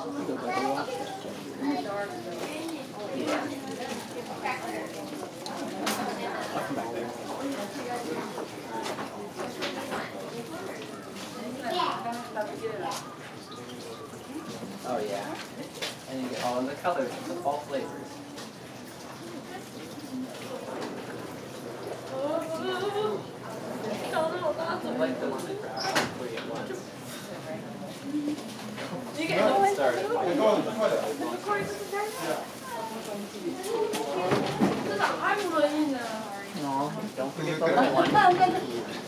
Oh yeah, and you get all of the colors of the fall flavors. I like the one that grabs all three at once. You get going? Start. No, don't forget the little one.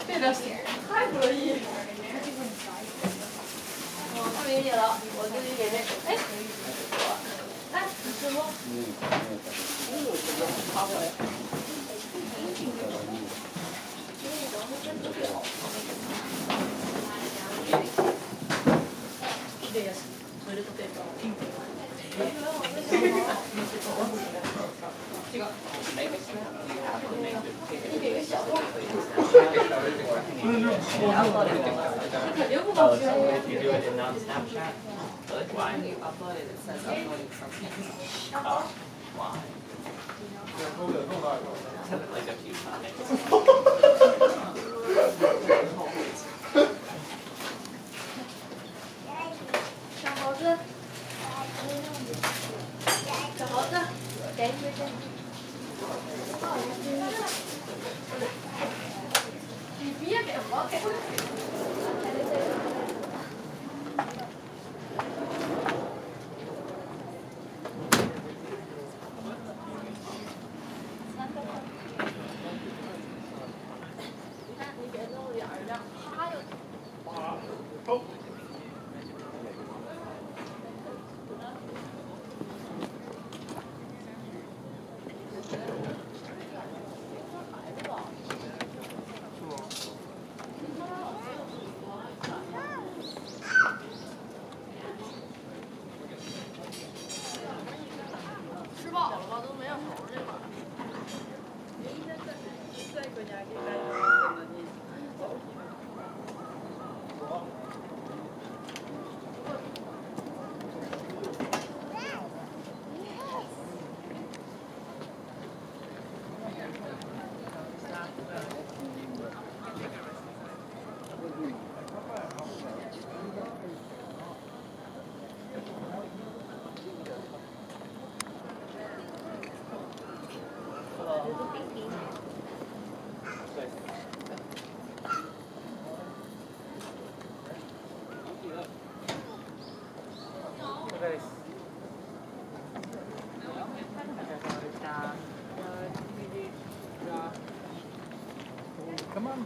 对的，太不乐意。他没理解了，我自己给那个，哎，哎，你吃不？好过来。トイレットペーパーをピンクに。違う。Make it snap. You have to make it bigger. Oh, so if you do it in non-Snapchat? Really? Why? When you upload it, it says uploading from Pinterest. Oh, why? I've done it like a few times. 小猴子，小猴子，给你给你。你别给我给。你看，你别露脸儿，这样啪就。吃饱了吧？都没有猴这块儿。在国家给咱整的你。Come on.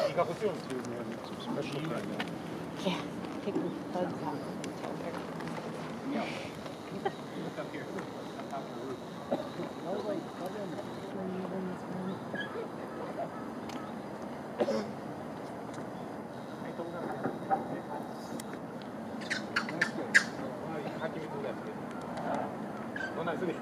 You got what's yours? Some special thing. Yeah, take the bugs out. Yeah. Look up here. On top of the roof. I told her. That's good. How can we do that? No, no, it's good.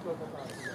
そうそうそう。